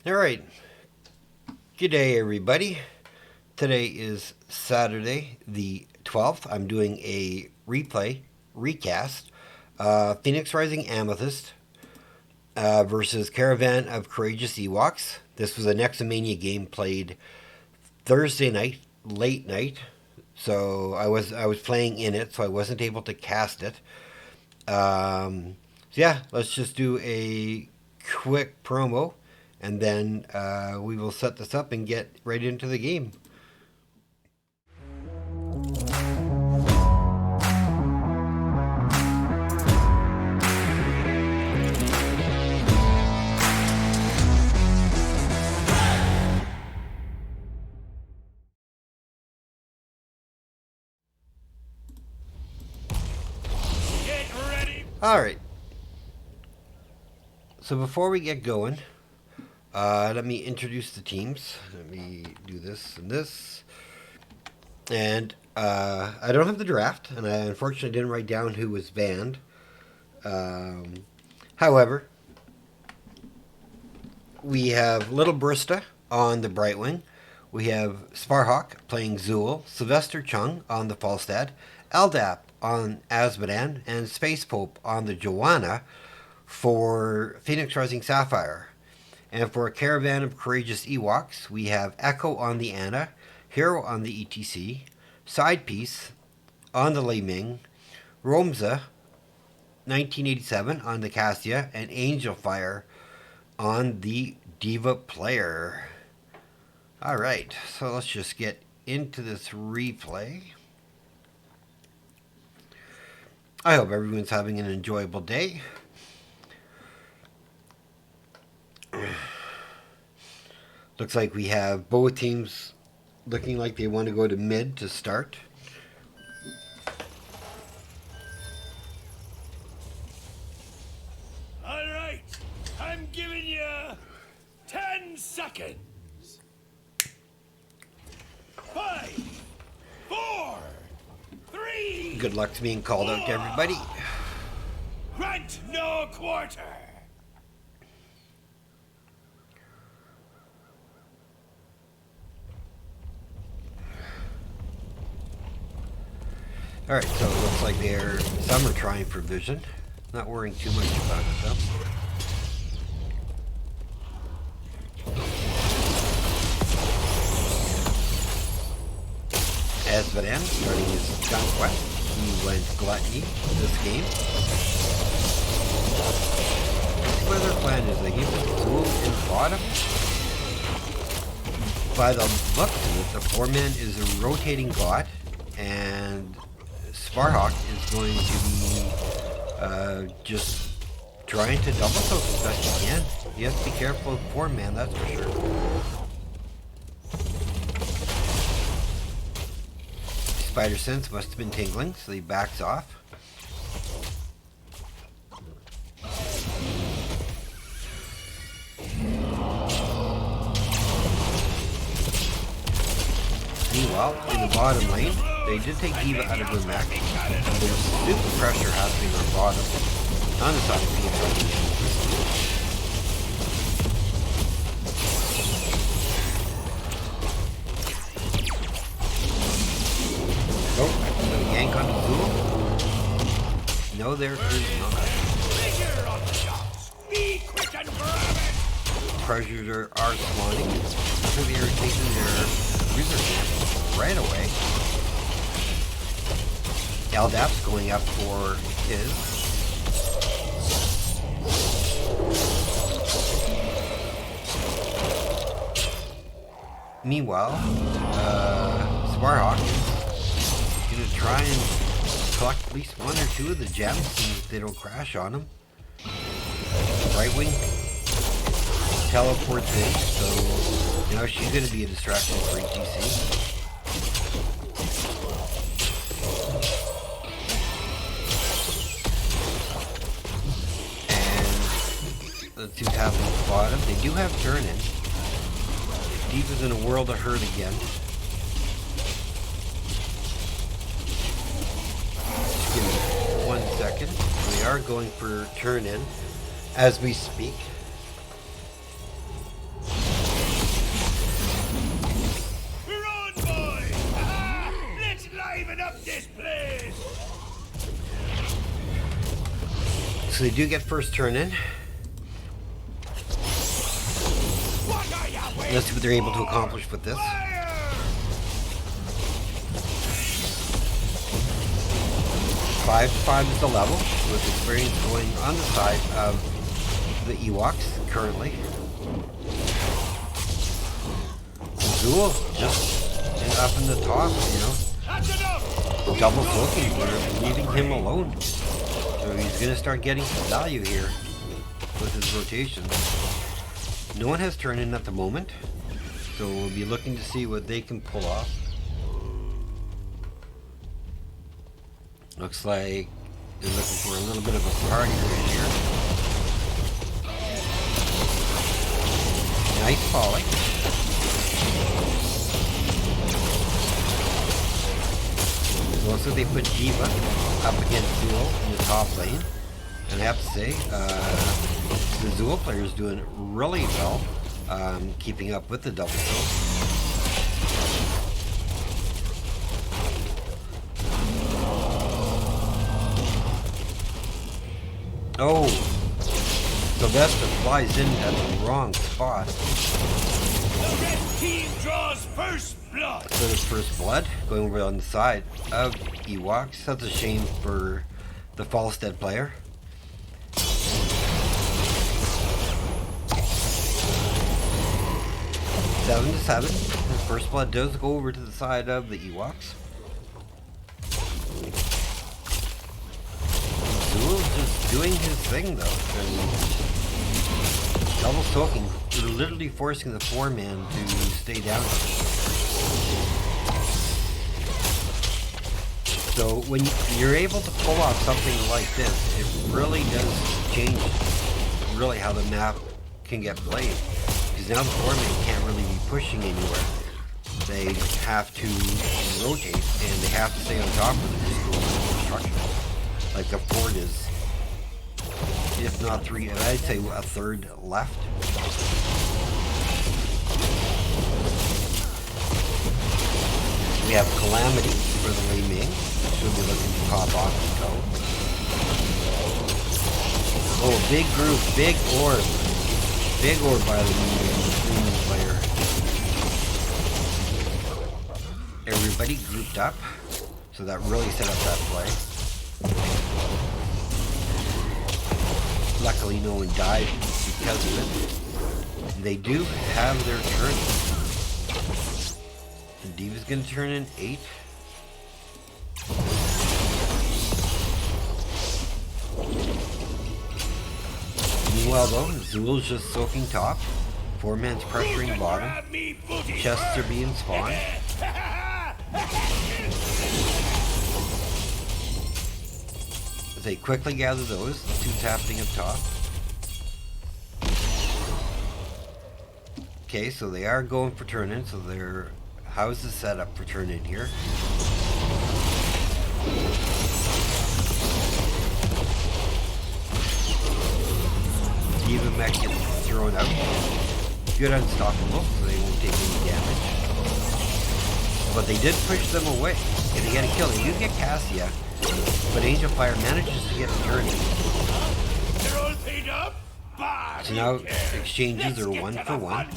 All right. Good day, everybody. Today is Saturday, the 12th. I'm doing a recast. Phoenix Rising Amethyst versus Caravan of Courageous Ewoks. This was a Nexomania game played Thursday night, late night. So I was playing in it, so I wasn't able to cast it. So yeah, let's just do a quick promo, and then we will set this up and get right into the game. Get ready. All right. So before we get going, let me introduce the teams. Let me do this and this. And I don't have the draft, and I unfortunately didn't write down who was banned. However, we have Little Brista on the Brightwing. We have Sparhawk playing Zool, Sylvester Chung on the Falstad, Eldap on Azmodan, and Space Pope on the Joanna for Phoenix Rising Sapphire. And for a Caravan of Courageous Ewoks, we have Echo on the Anna, Hero on the ETC, Side Piece on the Lei Ming, Romza 1987 on the Cassia, and Angel Fire on the Diva Player. Alright, so let's just get into this replay. I hope everyone's having an enjoyable day. Looks like we have both teams looking like they want to go to mid to start. All right, I'm giving you 10 seconds. 5, 4, 3. Good luck to being called out to everybody. Grant no quarter. Alright, so it looks like some are trying for vision. Not worrying too much about it though. Azmodan starting his conquest. He went Gluttony this game. What their plan is, they give it Zool in bottom. By the looks of it, the 4-man is a rotating bot, and Sparhawk is going to be just trying to double soak as best he can. You have to be careful of 4-man, that's for sure. Spider sense must have been tingling, so he backs off. Meanwhile, in the bottom lane, they did take Eva out of her mech, and there's super pressure happening on bottom. On the side of PFL. Oh, so yank on the Zool? No, there is not. Figure on the shots. Be quick and grab it. Treasures are spawning. So they are taking their wizard camp right away. Eldap's going up for his. Meanwhile, Sparhawk is going to try and collect at least 1 or 2 of the gems so that they don't crash on him. Right wing teleports in, so now she's going to be a distraction for ETC. And let's see what's happening at the bottom. They do have turn in. Diva's in a world of hurt again. Just give me 1 second. We are going for turn in as we speak. this place! So they do get first turn in. What are ya waiting Let's see what they're able to for? accomplish with this. Fire! 5 is the level, with experience going on the side of the Ewoks currently. Zool just up in the top, you know. That's enough! Double soaking, we're leaving him alone. So he's gonna start getting some value here with his rotation. No one has turn in at the moment, so we'll be looking to see what they can pull off. Looks like they're looking for a little bit of a party right here. Nice volley. Also, they put Diva up against Zool in the top lane. And I have to say, the Zool player is doing really well, keeping up with the double kill. Oh, Sylvester flies in at the wrong spot. The red team draws first blood! So there's first blood going over on the side of Ewoks. That's a shame for the Falstead player. 7-7. The first blood does go over to the side of the Ewoks. Zool's just doing his thing though, and double soaking, literally forcing the 4-man to stay down. So when you're able to pull off something like this, it really does change really how the map can get played. Because now the 4-man can't really be pushing anywhere. They have to rotate and they have to stay on top of the construction. Like the fort is, if not 3, I'd say a third left. We have Calamity for the Wei Ming. She'll be looking to pop off and go. Oh, big group, big orb. Big orb by the green player. Everybody grouped up. So that really set up that play. Luckily no one died because of it. They do have their turn. The Diva's gonna turn in 8. Meanwhile though, Zool's just soaking top. 4-man's pressuring bottom. Chests are being spawned. They quickly gather those. The 2's happening up top. Okay, so they are going for turn-in, so their house is set up for turn-in here. Diva mech gets thrown out. Good unstoppable, so they won't take any damage. But they did push them away. If they get a kill, they do get Cassia. But Angel Fire manages to get the turn. They're all paid up? So now exchanges are 1 for 1.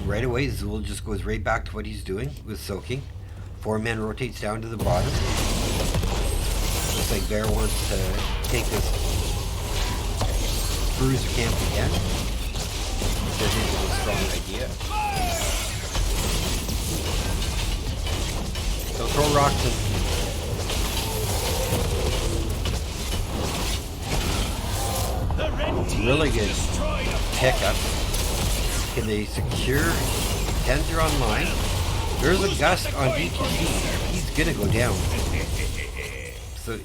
Right away, Zool just goes right back to what he's doing with soaking. 4-man rotates down to the bottom. Looks like Bear wants to take this bruiser camp again. Says it's a strong idea. So throw rocks in. Really good pickup. Can they secure? 10s are online. There's a gust on DTC. He's gonna go down. So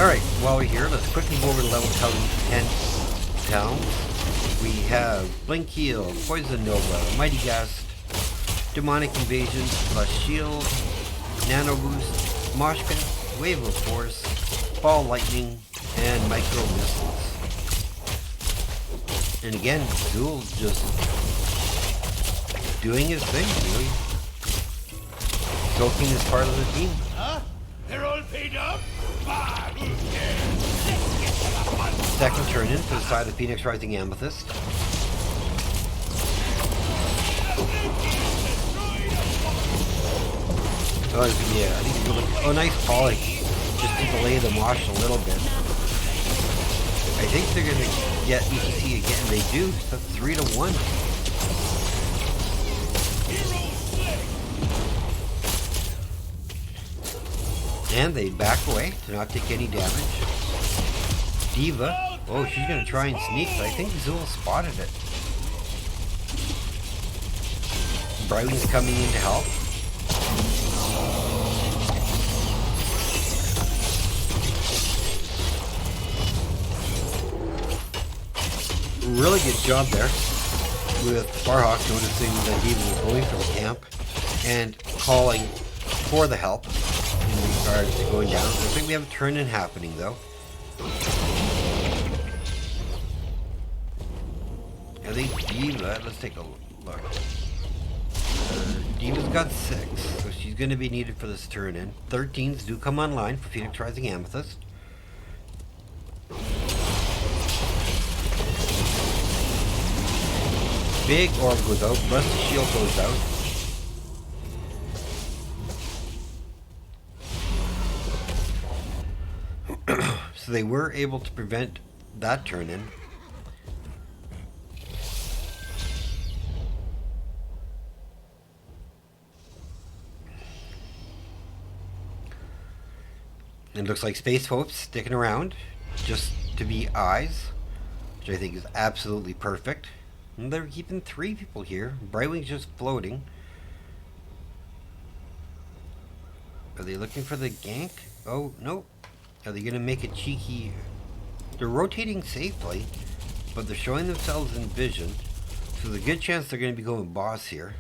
alright, while we're here, let's quickly go over the level 10 towns. We have Blink Heal, Poison Nova, Mighty Gust, Demonic Invasion, plus Shield, Nano Boost, Mosh Pit, Wave of Force, Ball Lightning, and Micro Missiles. And again, Zool just doing his thing, you know. Soaking is part of the team. Huh? They're all paid up? Ah, who cares? Let's get to the fun. Second turn in for the side of Phoenix Rising Amethyst. Oh, yeah, I think he's going to... Oh, nice poly. Just to delay the wash a little bit. I think they're going to get ETC again. They do. That's 3-1. And they back away to not take any damage. Diva. Oh, she's going to try and sneak, but I think Zool spotted it. Brightwing's coming in to help. Really good job there with Sparhawk noticing that Diva was going for the camp and calling for the help in regards to going down. I think we have a turn-in happening though. I think Diva, let's take a look. Diva's got 6, so she's going to be needed for this turn-in. 13s do come online for Phoenix Rising Amethyst. Big orb goes out, Rusty Shield goes out. So they were able to prevent that turn-in. It looks like Space Hope's sticking around just to be eyes, which I think is absolutely perfect. And they're keeping 3 people here. Brightwing's just floating. Are they looking for the gank? Oh, no. Are they going to make a cheeky... They're rotating safely, but they're showing themselves in vision. So there's a good chance they're going to be going boss here.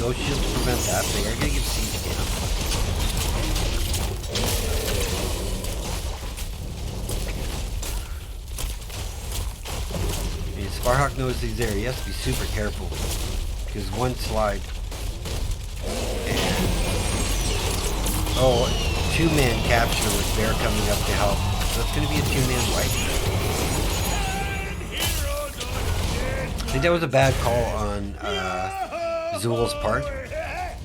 No shield to prevent that. They are going to give siege camp. And Sparhawk knows he's there. He has to be super careful. Because one slide. And... Oh, 2-man capture with Bear coming up to help. So it's going to be a 2-man wipe. I think that was a bad call on Zool's part.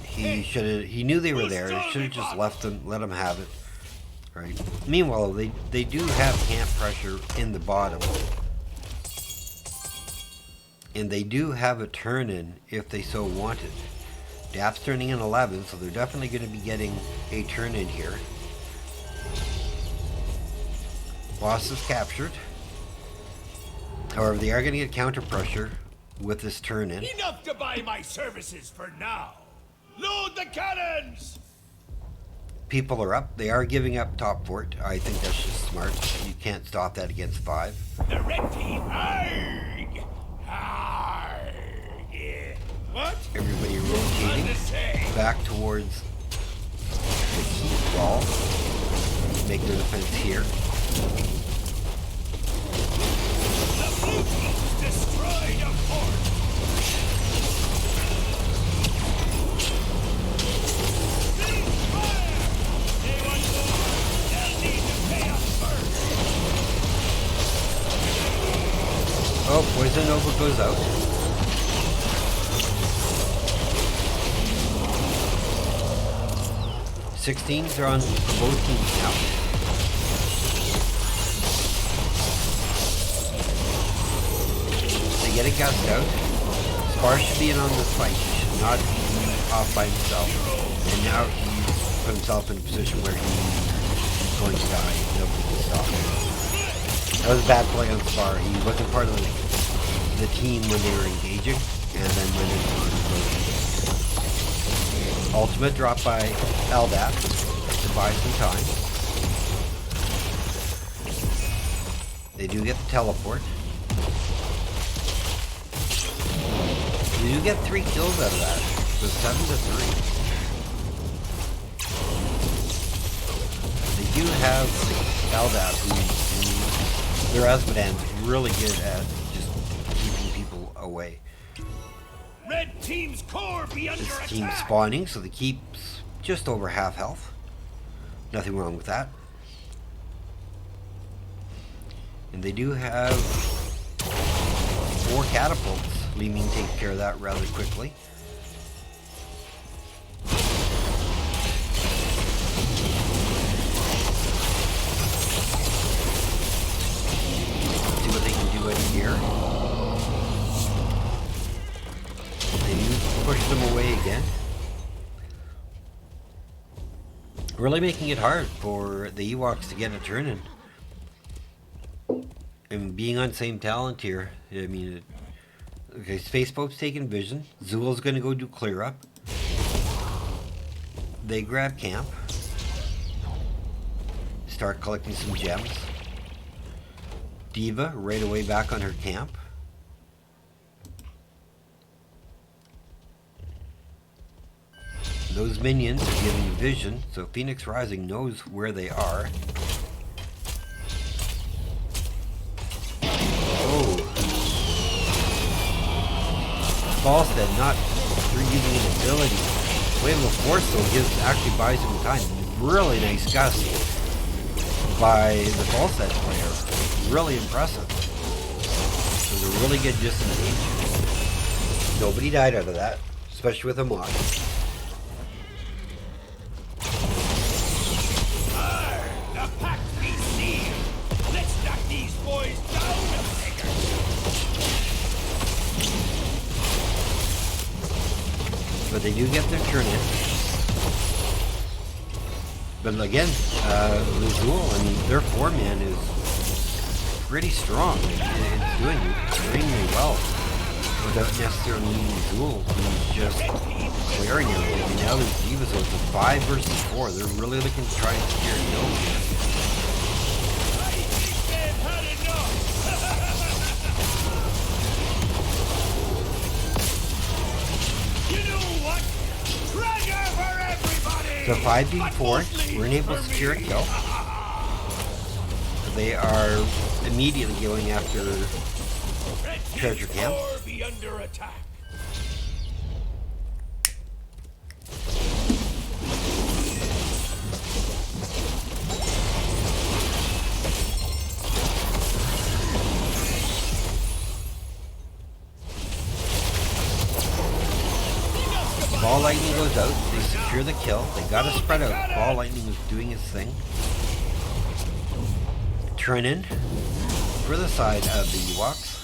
He knew they were there. He should have just left them, let them have it. Right. Meanwhile, they do have camp pressure in the bottom. And they do have a turn-in if they so wanted. Dap's turning in 11, so they're definitely going to be getting a turn-in here. Boss is captured. However, they are going to get counter pressure with this turn-in. Enough to buy my services for now. Load the cannons! People are up. They are giving up top fort. I think that's just smart. You can't stop that against 5. The red team, arg! Arg! Yeah. What? Everybody rotating back towards the key wall. Make their defense here. The blue teams destroyed a fort! Oh, Poison Nova goes out. Sixteens are on both teams now. They get a gust out. Spar should be in on this fight. He should not be off by himself. And now he's put himself in a position where he's going to die. Nobody can stop him. That was a bad play on Spar. He wasn't part of the team when they were engaging, and then went into on ultimate dropped by Aldap to buy some time. They do get the teleport. They do get 3 kills out of that, so 7-3. do have Eldab, who their Azmodan's really good at just keeping people away. Red team's core be under This attack. team's spawning, so they keeps just over half health. Nothing wrong with that. And they do have 4 catapults. Li Ming takes care of that rather quickly. See what they can do in here. They do push them away again. Really making it hard for the Ewoks to get a turn in. And being on same talent here, I mean, okay, Space Pope's taking vision. Zool's gonna go do clear up. They grab camp. Start collecting some gems. Diva right away back on her camp. Those minions are giving vision, so Phoenix Rising knows where they are. Oh. Falstead not through using an ability. Wave of Force though actually buys him time. Really nice gust by the Falstead player. Really impressive. It was a really good disengage. Nobody died out of that, especially with a mod. The pact be sealed. Let's knock these boys down a figure. But they do get their turn in. But again, Luzul, I mean, their 4-man is pretty strong. It's doing extremely well without necessarily needing Luzul, who's just clearing everything. And now there's Divas, so it's a 5 versus 4. They're really looking to try and secure a kill here. I think they've had enough. You know what? Treasure for everybody. So 5v4, we're unable to secure a kill. They are immediately going after treasure camp. Core be under attack. Ball Lightning goes out, they secure the kill, they gotta spread out. Ball Lightning is doing its thing. Turn in for the side of the Ewoks.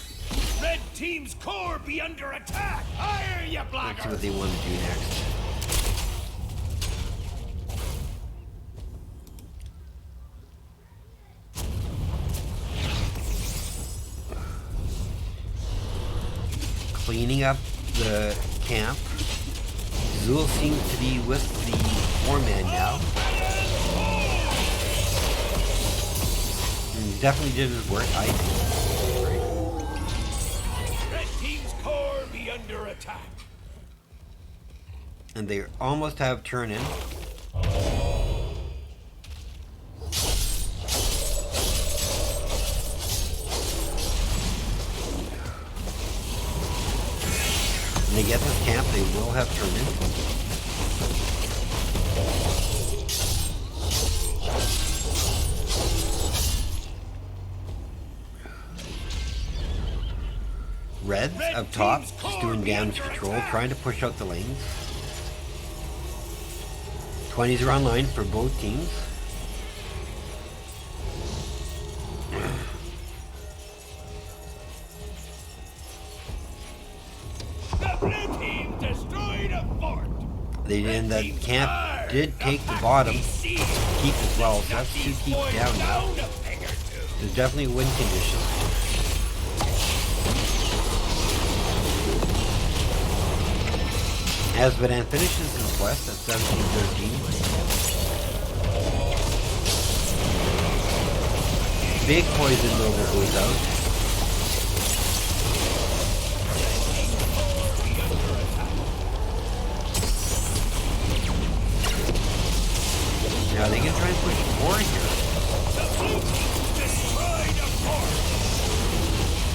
Red team's core be under attack. Fire, you Let's see blacker. what they want to do next. Cleaning up the camp. Zool seems to be with the 4-man now. And he definitely did his work, I think. Red team's core be under attack. And they almost have turn in. When they get this camp, they will have turn in. Reds up top, just doing damage control, trying to push out the lanes. 20s are online for both teams. The blue team destroyed a fort. They and that camp did take the bottom keep as well, so that's 2 keeps down now. There's definitely a win condition. Azmodan finishes his quest at 17-13. Big poison rover goes out. Now they can try and push forward here.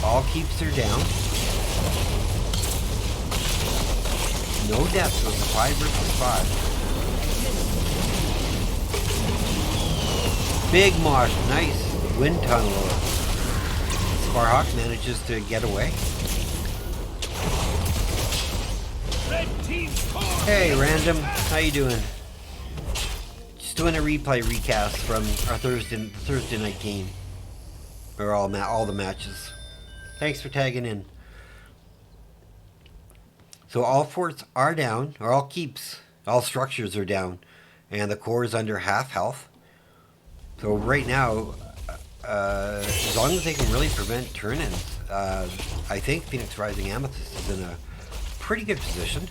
All keeps are down. No death, so it's a 5 versus 5. Big mosh, nice wind tunnel. Sparhawk manages to get away. Hey, Random, how you doing? Just doing a replay recast from our Thursday night game, or all the matches. Thanks for tagging in. So all forts are down, or all keeps, all structures are down, and the core is under half health. So right now, as long as they can really prevent turn-ins, I think Phoenix Rising Amethyst is in a pretty good position.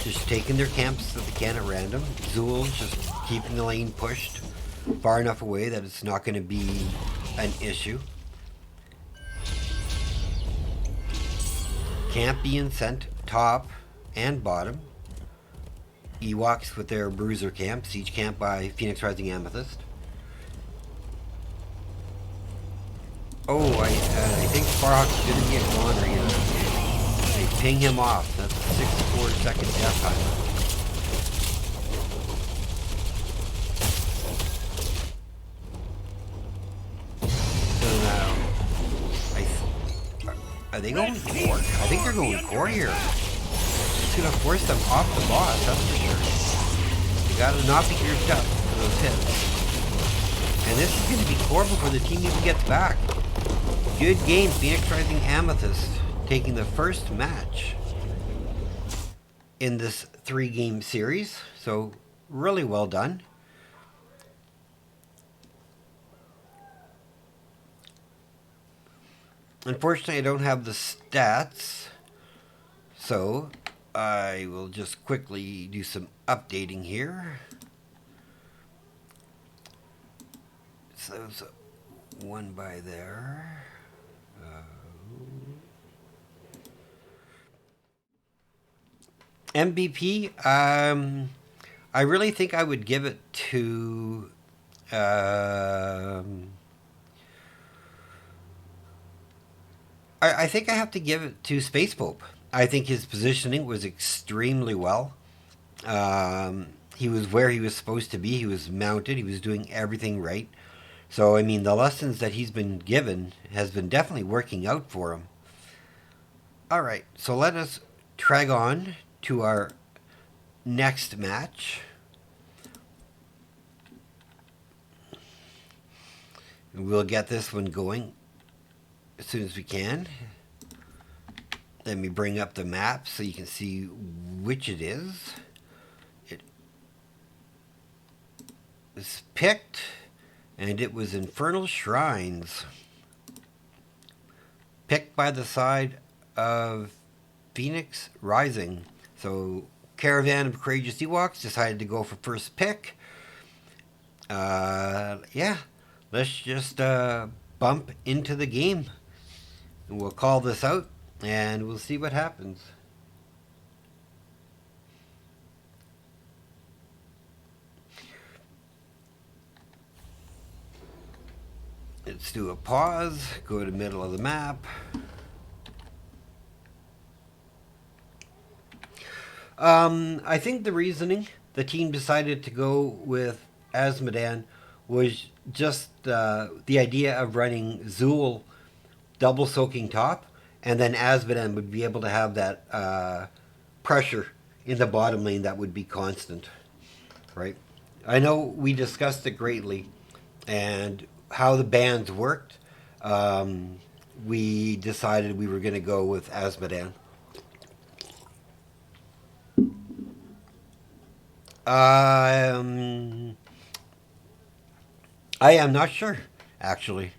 Just taking their camps that they can at random. Zool just keeping the lane pushed far enough away that it's not going to be an issue. Camp being sent top and bottom. Ewoks with their bruiser camps, each camp by Phoenix Rising Amethyst. Oh, I think Sparhawk's going to get Goner here. They ping him off. That's a 6-4 second death time. So now, are they going core? I think they're going core here. It's going to force them off the boss, that's for sure. You got to not be geared up for those hits. And this is going to be core before the team even gets back. Good game, Phoenix Rising Amethyst taking the first match in this 3-game series. So really well done. Unfortunately, I don't have the stats, so I will just quickly do some updating here. So there's one by there. MVP, I really think I would give it to I think I have to give it to Space Pope. I think his positioning was extremely well. He was where he was supposed to be. He was mounted. He was doing everything right. So, I mean, the lessons that he's been given has been definitely working out for him. All right, so let us drag on to our next match. We'll get this one going as soon as we can. Let me bring up the map so you can see which it is. It was picked, and it was Infernal Shrines. Picked by the side of Phoenix Rising. So Caravan of Courageous Ewoks decided to go for first pick. Yeah, let's just bump into the game. And we'll call this out, and we'll see what happens. Let's do a pause, go to the middle of the map. I think the reasoning the team decided to go with Azmodan was just the idea of running Zool double soaking top, and then Azmodan would be able to have that pressure in the bottom lane that would be constant, right? I know we discussed it greatly, and how the bands worked. We decided we were going to go with Azmodan. I am not sure, actually.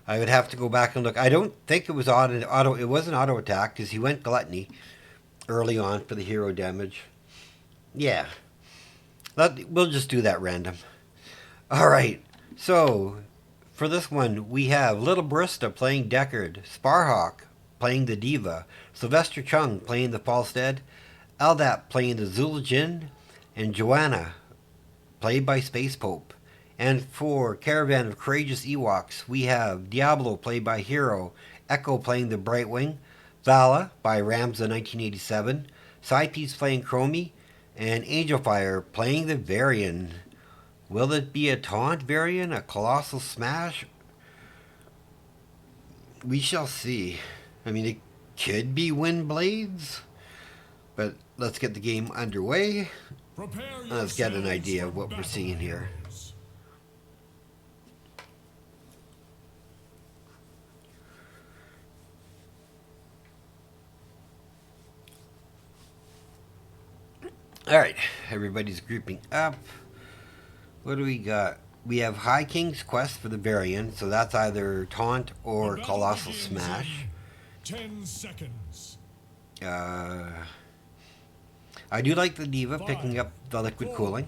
I would have to go back and look. I don't think it was auto. It wasn't auto attack because he went gluttony early on for the hero damage. Yeah, we'll just do that random. All right. So for this one, we have Little Barista playing Deckard, Sparhawk playing the Diva, Sylvester Chung playing the Falstead, Aldap playing the Zul'jin, and Joanna, played by Space Pope. And for Caravan of Courageous Ewoks, we have Diablo, played by Hero, Echo playing the Brightwing, Vala by Ramza 1987, Sidepiece playing Chromie, and Angelfire playing the Varian. Will it be a taunt Varian, a colossal smash? We shall see. I mean, it could be Wind Blades, but let's get the game underway. Let's get an idea of what we're seeing here. Alright, everybody's grouping up. What do we got? We have High King's Quest for the Variant, so that's either Taunt or Colossal Smash. 10 seconds. I do like the Diva picking up the liquid cooling.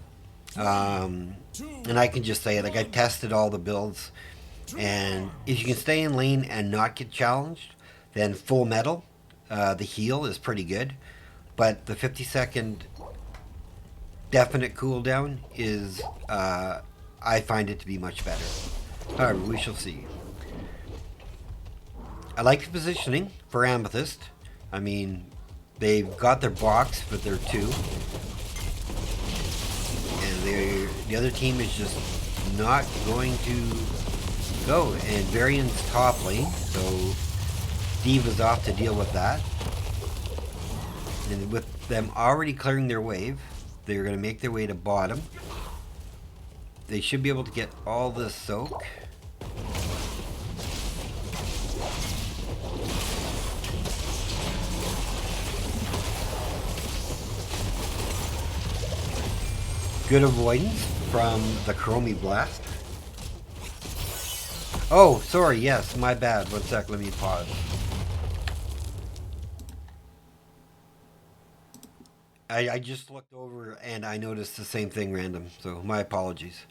And I can just say, like, I tested all the builds, and if you can stay in lane and not get challenged, then Full Metal, the heal is pretty good. But the 50-second definite cooldown is, I find it to be much better. However, we shall see. I like the positioning for Amethyst. I mean, they've got their box, but they're two. And the other team is just not going to go. And Varian's top lane, so Diva's off to deal with that. And with them already clearing their wave, they're going to make their way to bottom. They should be able to get all this soak. Good avoidance from the Chromie Blast. Oh, sorry, yes, my bad. One sec, let me pause. I just looked over and I noticed the same thing random, so my apologies.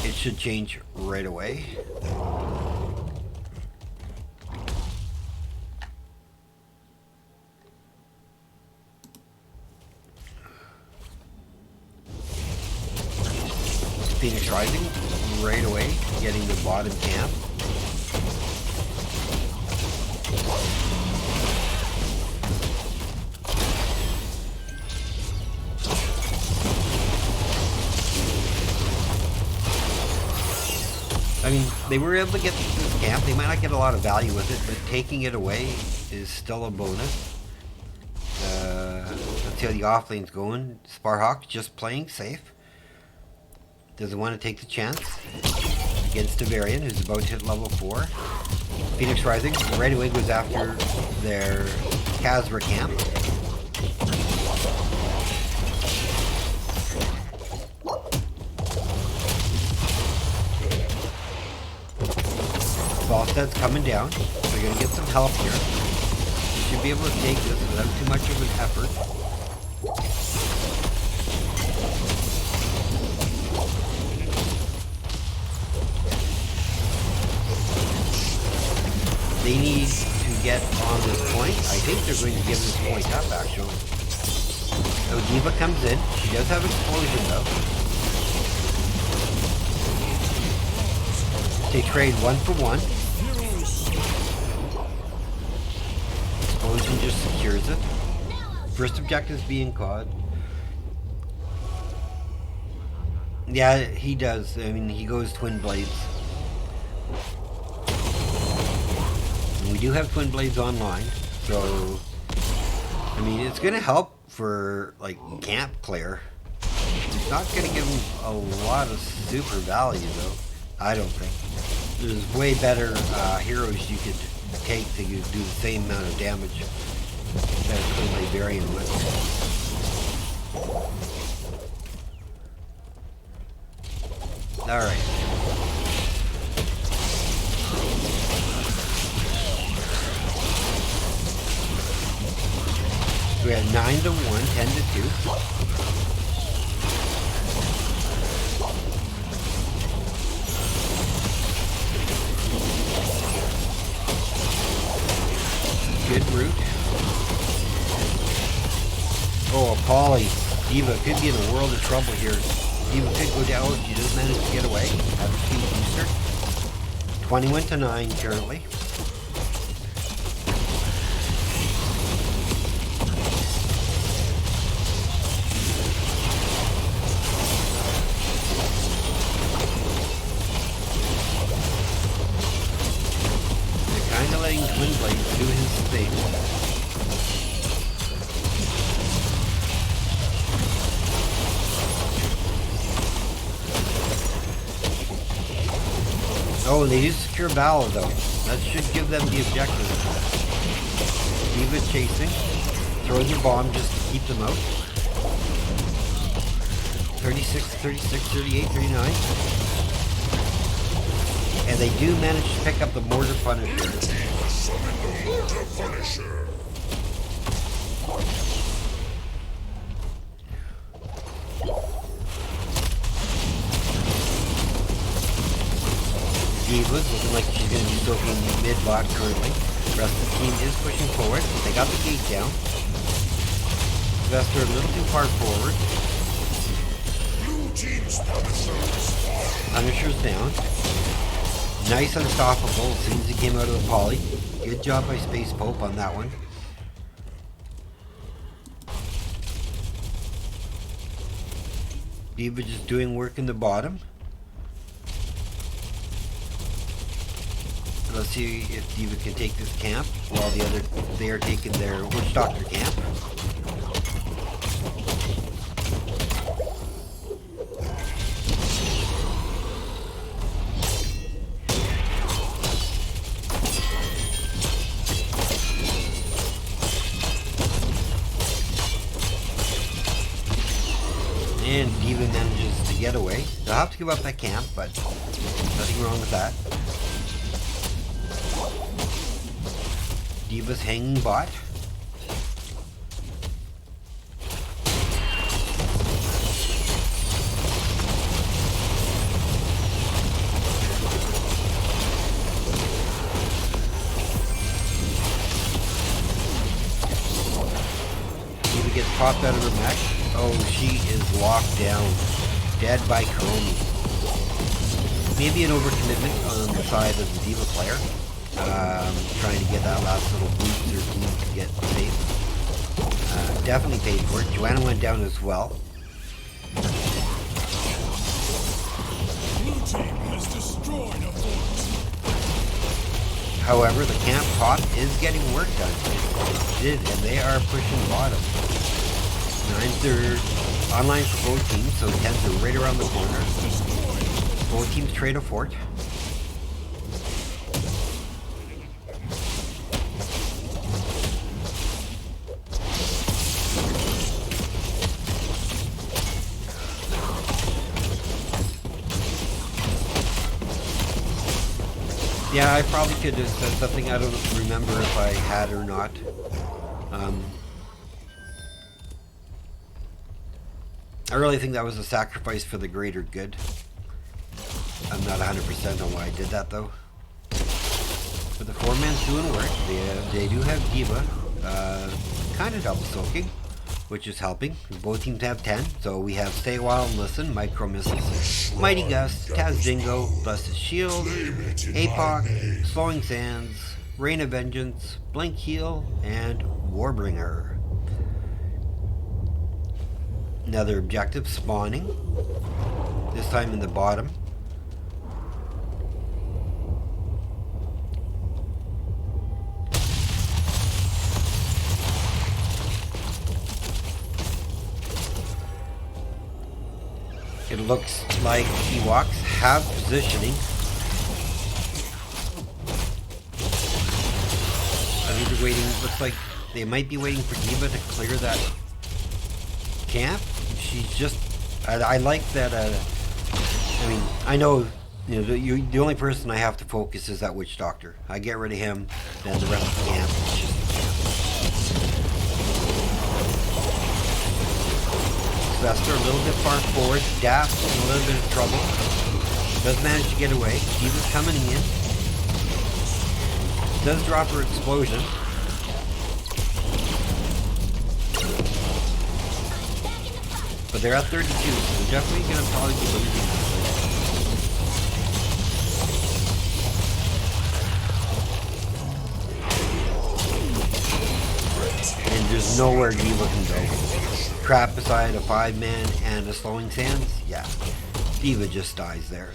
It should change right away. Phoenix Rising right away, getting the bottom camp. I mean, they were able to get this camp. They might not get a lot of value with it, but taking it away is still a bonus. Let's see how the off lane's going. Sparhawk just playing safe. Doesn't want to take the chance against a Varian who's about to hit level 4. Phoenix Rising right away goes after their Kazra camp. Volstead's coming down. They're going to get some help here. They should be able to take this without too much of an effort. They need to get on this point. I think they're going to give this point up, actually. So Diva comes in. She does have explosion, though. They trade 1 for 1. Explosion just secures it. First objective being caught. Yeah, he does. I mean, he goes Twin Blades. We do have Twin Blades online, so I mean it's gonna help for like camp clear. It's not gonna give him a lot of super value though, I don't think. There's way better heroes you could take to do the same amount of damage that a Twin Blade Variant would. Alright. We had 9 to 1, 10 to 2. Oh, Polly. Diva could be in a world of trouble here. Diva could go down if she does manage to get away. Have a speed booster. 21 to 9 currently. They're kind of letting Twin Blade do his thing. Oh, they do secure Valor though. That should give them the objective. Diva chasing. Throws your bomb just to keep them out. 36, 36, 38, 39. And they do manage to pick up the Mortar Punisher. Summon the Mortar Punisher. Diva's looking like she's going to be soaking mid-bot currently. The rest of the team is pushing forward. They got the gate down. Sylvester a little too far forward. Blue team's Punisher's down. Nice unstoppable as soon as he came out of the poly. Good job by Space Pope on that one. Diva just doing work in the bottom. Let's see if Diva can take this camp while they are taking their Witch Doctor camp. And Diva manages to get away. They'll have to give up that camp, but nothing wrong with that. Diva's hanging bot. Diva gets popped out of her mech. Oh, she is locked down. Dead by Chromie. Maybe an overcommitment on the side of the Diva player. Trying to get that last little boost their team to get safe. Definitely paid for it. Joanna went down as well. Blue team has destroyed a fort. However, the camp top is getting work done. And they are pushing bottom. Nines are online for both teams, so 10s are right around the corner. Both teams trade a fort. Yeah, I probably could have said something. I don't remember if I had or not. I really think that was a sacrifice for the greater good. I'm not 100% on why I did that though. But the four-man's doing work. They do have Diva, kind of double soaking, which is helping. Both teams have 10, so we have Stay a While and Listen, Micro Missiles, Mighty Gust, Taz Dingo, Blessed Shield, APOC, Slowing Sands, Rain of Vengeance, Blink Heal, and Warbringer. Another objective spawning, this time in the bottom. It looks like Ewoks have positioning. I think they're waiting. Looks like they might be waiting for Diva to clear that camp. She's just. I like that. I mean, I know. You know, the only person I have to focus is that Witch Doctor. I get rid of him, then the rest of the camp is just the camp. Sylvester a little bit far forward. Daft in a little bit of trouble. Does manage to get away. Diva's coming in. Does drop her explosion. But they're at 32, so they're definitely going to probably be losing this fight. And there's nowhere Diva can go. Trapped beside a 5-man and a slowing sands? Yeah. Diva just dies there.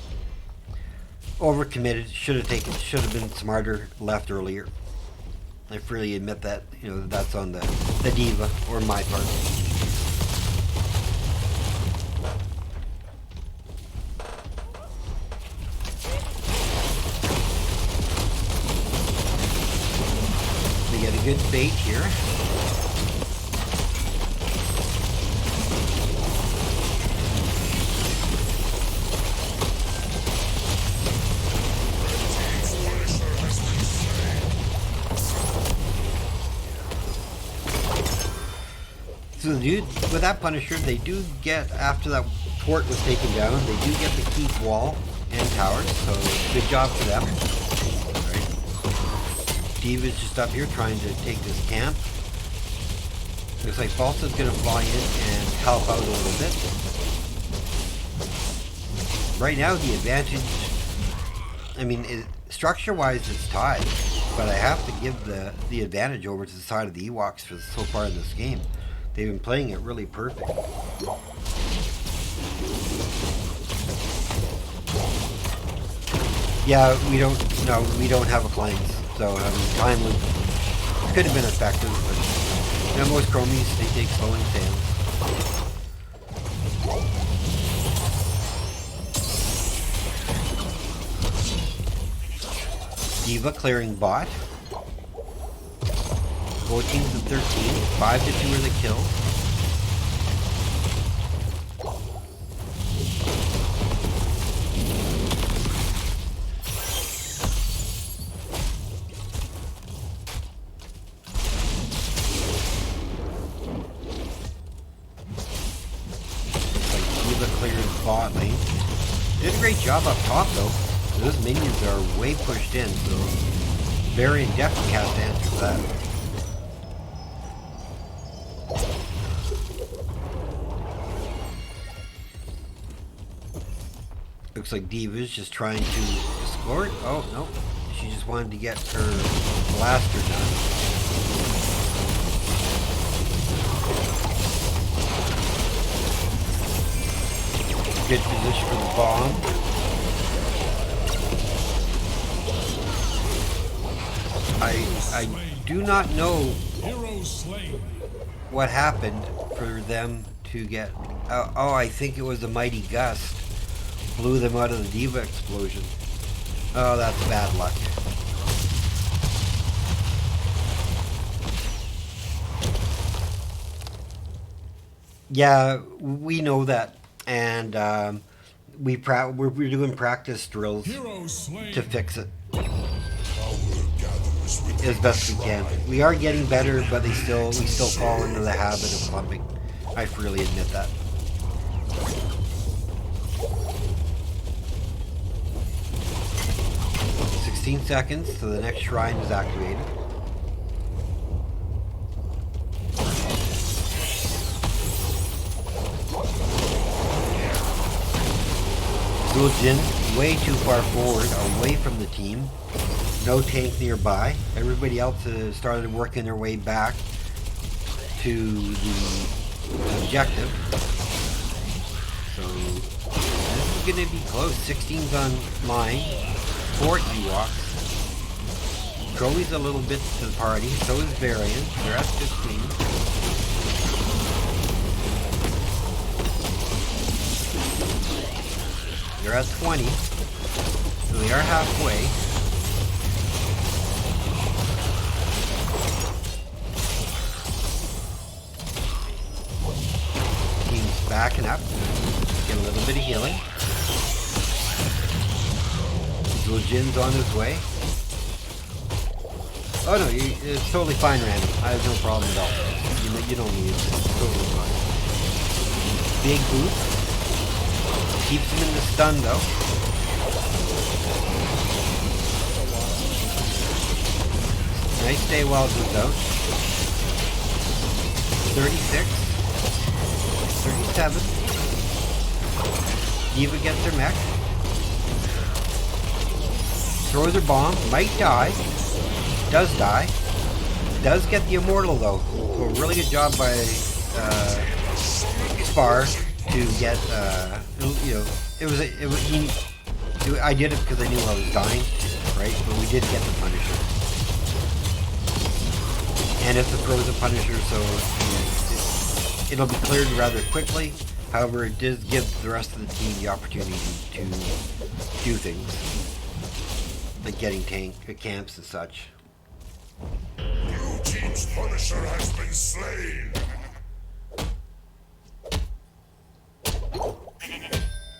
Overcommitted, should have been smarter, left earlier. I freely admit that, that's on the Diva or my part. We get a good bait here. So with that Punisher, they do get, after that fort was taken down, they do get to keep wall and towers, so good job for them. Right. Diva's just up here trying to take this camp. Looks like Falsa's going to fly in and help out a little bit. Right now, the advantage, structure-wise, it's tied, but I have to give the advantage over to the side of the Ewoks for so far in this game. They've been playing it really perfect. Yeah, we don't have a cleanse, so time could have been effective, but most chromies, they take slowing sands. Diva clearing bot. 14 to 13, 5 to 2 are the kills. Diva clears bot lane. Did a great job up top though. Those minions are way pushed in, so Varian definitely has to answer that. Looks like Diva's just trying to escort. Oh, no. She just wanted to get her blaster done. Good position for the bomb. I do not know what happened for them to get... oh, I think it was a mighty gust. Blew them out of the Diva explosion. Oh, that's bad luck. Yeah, we know that, and we're doing practice drills to fix it as best we can. We are getting better, but we still fall into the habit of clumping. I freely admit that. Seconds so the next shrine is activated. Jin way too far forward, away from the team. No tank nearby. Everybody else has started working their way back to the objective. So this is going to be close. 16's online. 4 Ewoks. Crowley's a little bit to the party, so is Varian. They're at 15. They're at 20. So they are halfway. Team's backing up. Get a little bit of healing. Jin's on his way. Oh no, it's totally fine, Randy. I have no problem at all. You don't need it. It's totally fine. Big boot. Keeps him in the stun though. Nice stay while it's out. 36. 37. 7. Diva gets her mech. Throws her bomb. Might die. Does die. Does get the immortal though. So a really good job by Spar to get I did it because I knew I was dying, right? But we did get the Punisher. And it's a frozen Punisher, so it'll be cleared rather quickly. However, it does give the rest of the team the opportunity to do things, like getting camps and such. Blue team's Punisher has been slain.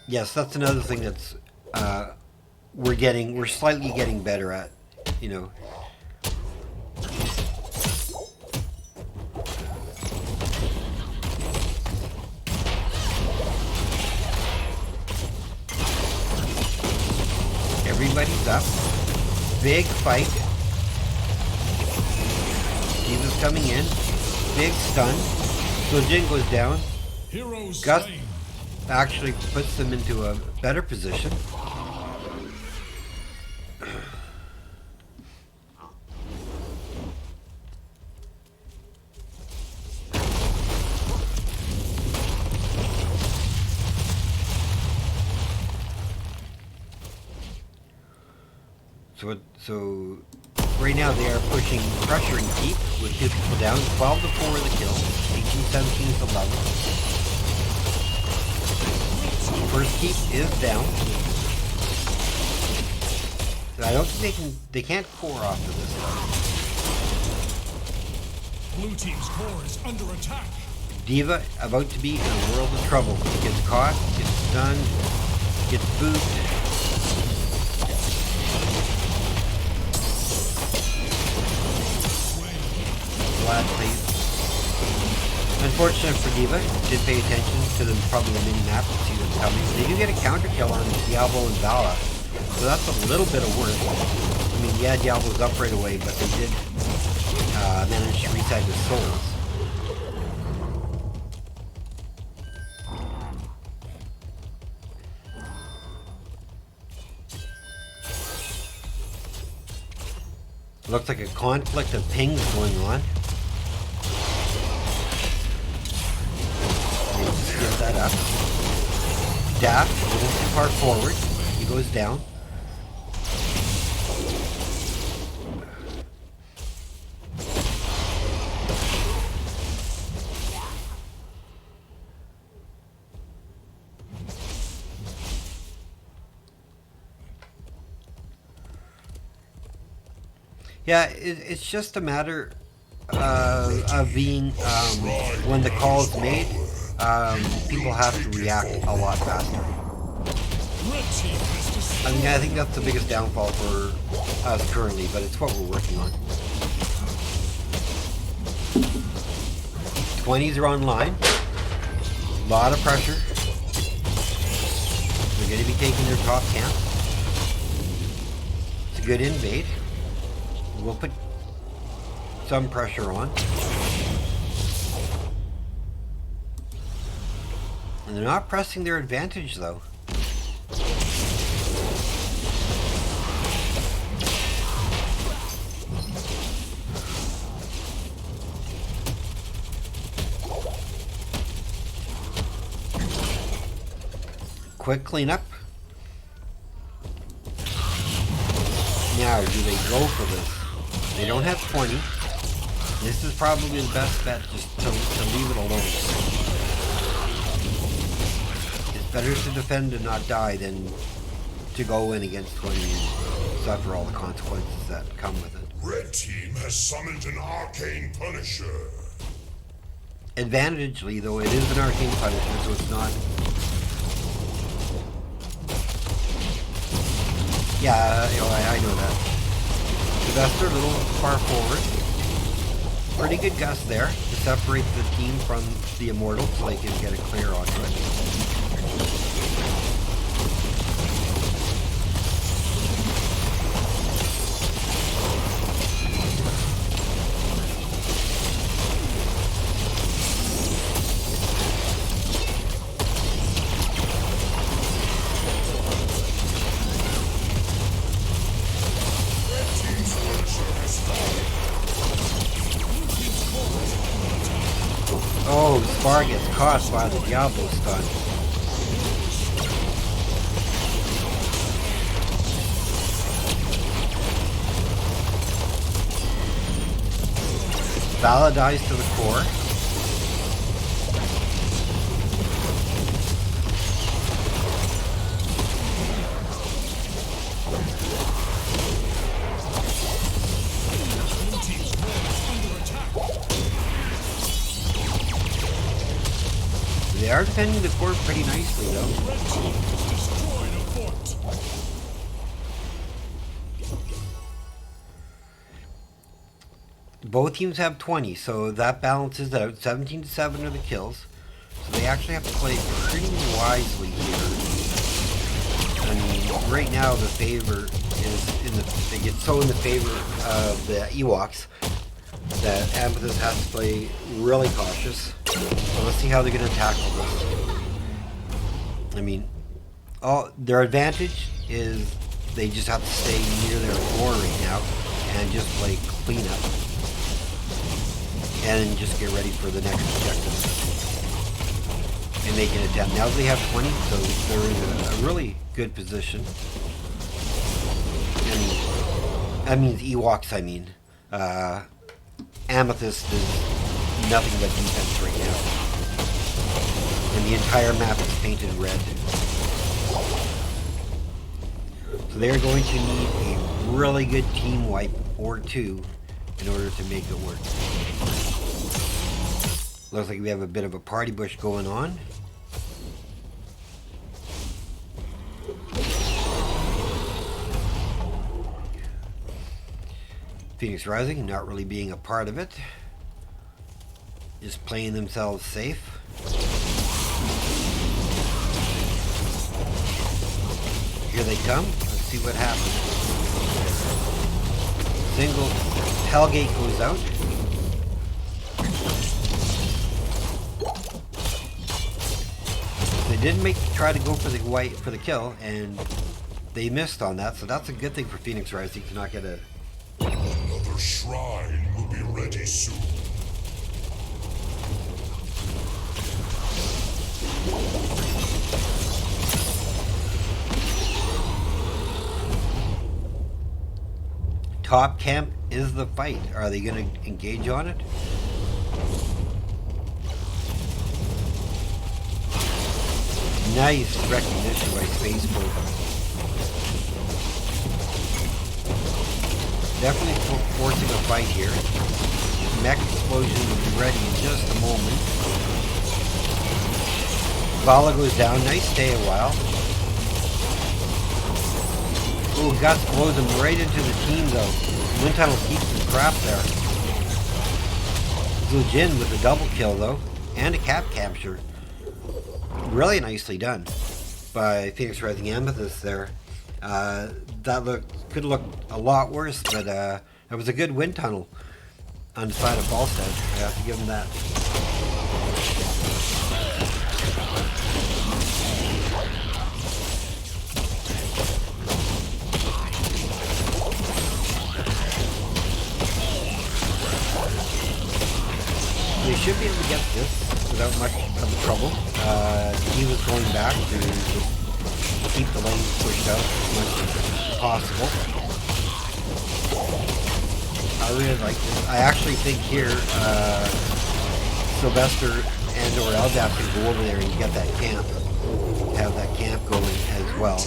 Yes, that's another thing that's we're slightly getting better at, you know. Everybody's up. Big fight. Diva's coming in. Big stun. So Jin goes down. Gus actually puts them into a better position. So right now they are pushing, pressuring Keep with 2 people down. 12 to 4 the kill. 18-17 is the level. First Keep is down. So I don't think they can't core off of this though. Blue team's core is under attack. Diva about to be in a world of trouble. Gets caught, gets stunned, gets booped. Unfortunate for Diva, did pay attention to them, probably the mini-map to see them coming. They do get a counter kill on Diablo and Vala, so that's a little bit of work. I mean, yeah, Diablo's up right away, but they did manage to reset his souls. Looks like a conflict of pings going on. Give that up. Daft, a little too far forward. He goes down. Yeah, it's just a matter of being, when the call is made, people have to react a lot faster. I mean, I think that's the biggest downfall for us currently, but it's what we're working on. 20s are online. A lot of pressure. They're going to be taking their top camp. It's a good invade. We'll put some pressure on. And they're not pressing their advantage though. Quick cleanup. Now, do they go for this? They don't have 20. This is probably the best bet, just to leave it alone. It's better to defend and not die than to go in against 20 and suffer all the consequences that come with it. Red team has summoned an arcane punisher. Advantagely, though, it is an arcane punisher, so it's not... Yeah, you know, I know that. Sylvester a little far forward. Pretty good gust there to separate the team from the immortal so they can get a clear onto it. Oh, Spar gets caught by the Diablo stun. Vala dies to the core. They are defending the core pretty nicely, though. Both teams have 20, so that balances out. 17 to 7 are the kills. So they actually have to play pretty wisely here. I mean, right now the favor is they get so in the favor of the Ewoks that Amethyst has to play really cautious. So let's see how they're going to tackle this. I mean, their advantage is they just have to stay near their core right now and just play cleanup. And just get ready for the next objective. And they can attempt. Now they have 20, so they're in a really good position. And that means Ewoks, I mean. Amethyst is nothing but defense right now. And the entire map is painted red. So they're going to need a really good team wipe or two in order to make it work. Looks like we have a bit of a party bush going on. Phoenix Rising not really being a part of it. Just playing themselves safe. Here they come. Let's see what happens. Single Hellgate goes out. They didn't try to go for the kill, and they missed on that. So that's a good thing for Phoenix Rising to not get a. Another shrine will be ready soon. Top camp is the fight. Are they going to engage on it? Nice recognition by Spaceboat. Definitely forcing a fight here. Mech explosion will be ready in just a moment. Vala goes down. Nice stay a while. Ooh, Gus blows him right into the team though. Wind Tunnel keeps his crap there. Jin with a double kill though. And a cap capture. Really nicely done by Phoenix Rising Amethyst there. That could look a lot worse, but it was a good wind tunnel on the side of Falstead. I have to give him that. They should be able to get this without much of trouble. He was going back to just keep the lanes pushed out as much as possible. I really like this. I actually think here Sylvester and or Eldap can go over there and get that camp. Have that camp going as well.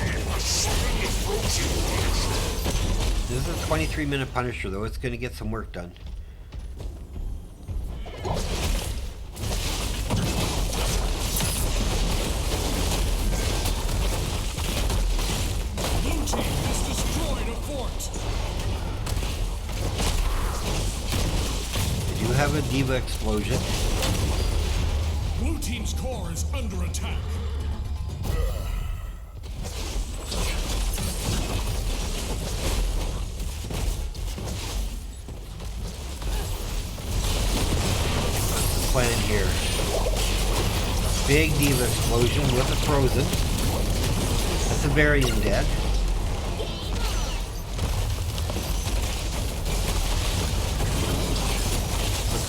This is a 23-minute Punisher though. It's going to get some work done. Have a Diva explosion. Blue team's core is under attack. What's the plan here? Big Diva explosion with a Frozen. That's a Varian dead.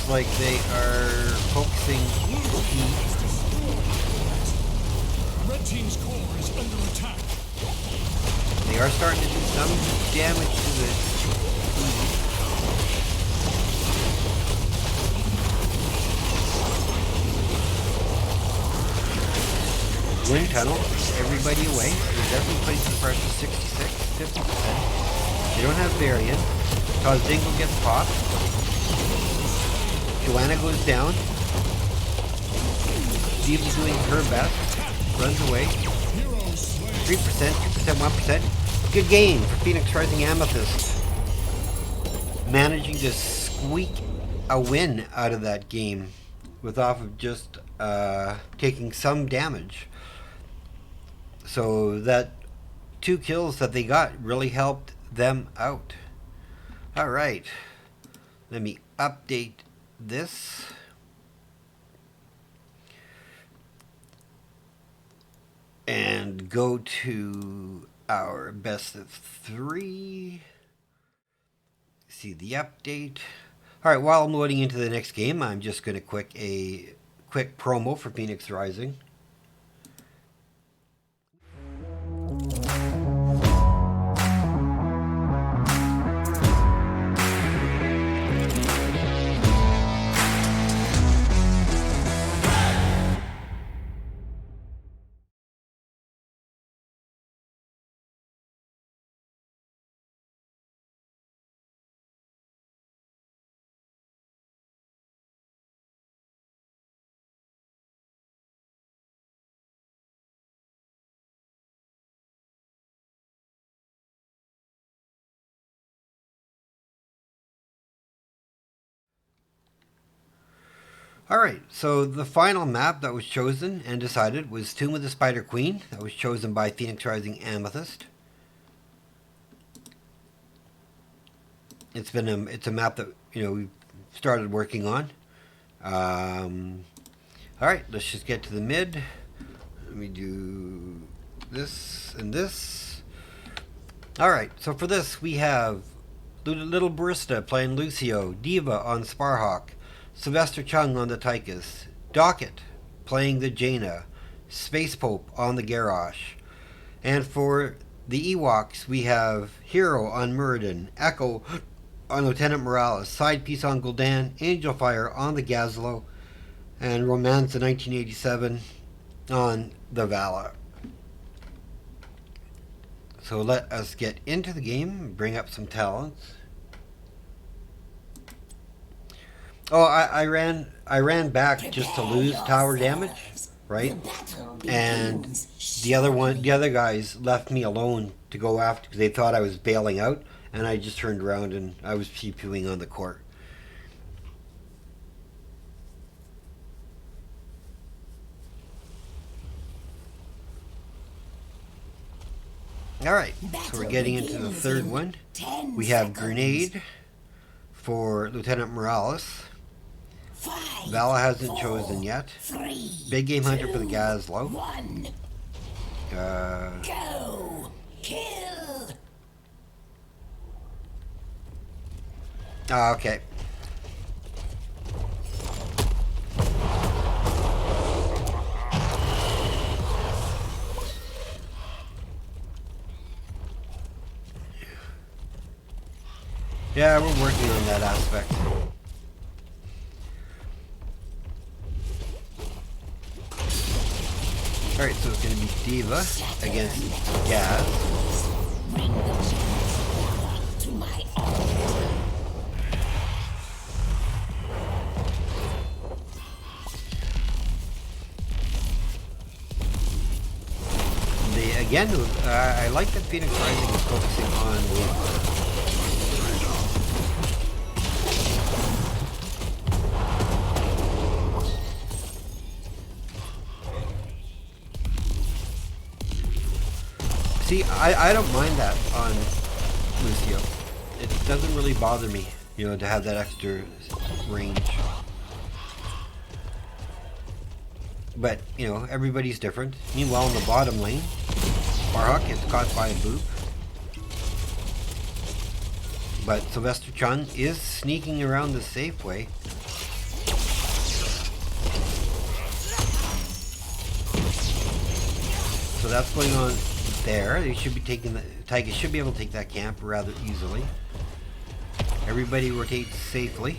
looks like they are focusing heat. Red team's core is under attack. They are starting to do some damage to the wind tunnel. Everybody away. They're definitely putting some pressure. 66, 50%. They don't have variant. Cause Dingle gets popped. Joanna goes down. Steve's doing her best. Runs away. 3%, 2%, 1%. Good game for Phoenix Rising Amethyst. Managing to squeak a win out of that game with off of just taking some damage. So that 2 kills that they got really helped them out. Alright. Let me update this. And go to our best of 3. See the update. Alright, while I'm loading into the next game, I'm just going to a quick promo for Phoenix Rising. Alright, so the final map that was chosen and decided was Tomb of the Spider Queen. That was chosen by Phoenix Rising Amethyst. It's a map that we've started working on. Alright, let's just get to the mid. Let me do this and this. Alright, so for this we have Little Barista playing Lucio, Diva on Sparhawk, Sylvester Chung on the Tychus, Docket playing the Jaina, Space Pope on the Garrosh. And for the Ewoks, we have Hero on Muradin, Echo on Lieutenant Morales, Side Piece on Gul'dan, Angel Fire on the Gazlo, and Romance in 1987 on the Vala. So let us get into the game, bring up some talents. Oh, I ran back just to lose tower damage, right? And the other guys left me alone to go after because they thought I was bailing out, and I just turned around and I was pew-pewing on the court. Alright, so we're getting into the third one. We have Grenade for Lieutenant Morales. Vala hasn't chosen yet. Big Game Hunter for the Gazlo. Go! Kill! Okay. Yeah, we're working on that aspect. Alright, so it's going to be Diva against Gaz. Bring the chance to my altar. Again, I like that Phoenix Rising is focusing on wave. See, I don't mind that on Lucio. It doesn't really bother me, to have that extra range. But, everybody's different. Meanwhile, in the bottom lane, Sparhawk gets caught by a boop. But Sylvester Chung is sneaking around the safe way. So that's going on there. They should be taking the Tychus should be able to take that camp rather easily. Everybody rotates safely.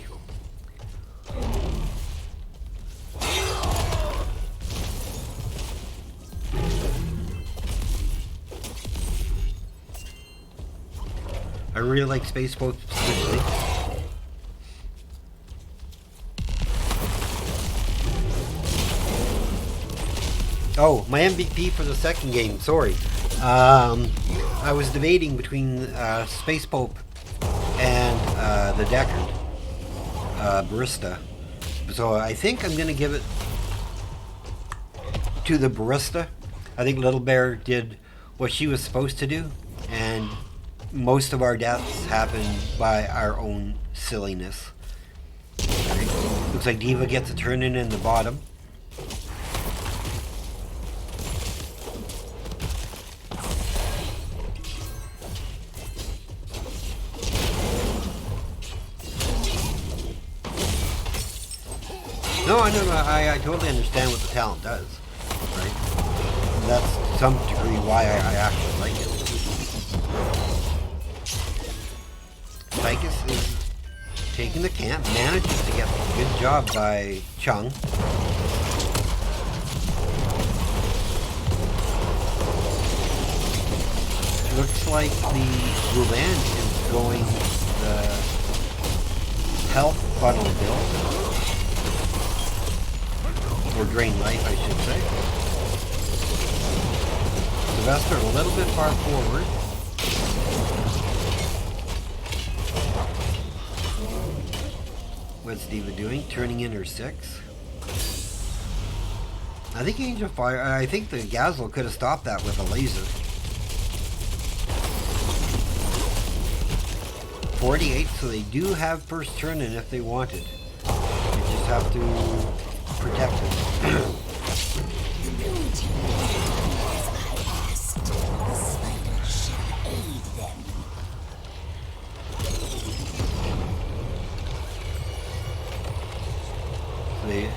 I really like space boats specifically. Oh, my MVP for the second game, sorry. I was debating between Space Pope and the Deckard, Barista. So I think I'm going to give it to the Barista. I think Little Bear did what she was supposed to do, and most of our deaths happen by our own silliness. Right. Looks like Diva gets a turn in the bottom. No, I totally understand what the talent does, right? And that's to some degree why I actually like it. Tychus is taking the camp, manages to get a good job by Chung. Looks like the Rulan is going the health funnel build. Or drain life, I should say. Sylvester a little bit far forward. What's Diva doing? Turning in her 6. I think Angel Fire. I think the Gazelle could have stopped that with a laser. 48, so they do have first turn in if they wanted. They just have to protect it. The blue team as I asked. The spiders shall aid them.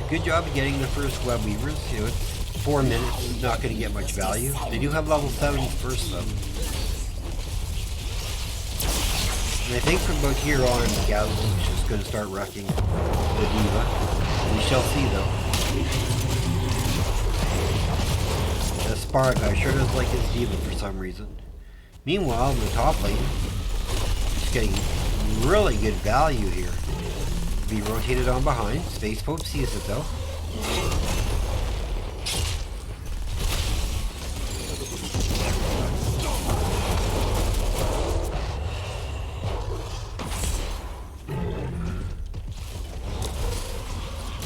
Good job of getting the first web weavers. You know, it's 4 minutes. It's not going to get much value. They do have level 7 first though. And I think from about here on, the Gazelle is just going to start wrecking the Diva. We shall see though. The Spar guy sure does like his Diva for some reason. Meanwhile, in the top lane, just getting really good value here. Be rotated on behind. Space Pope sees it though.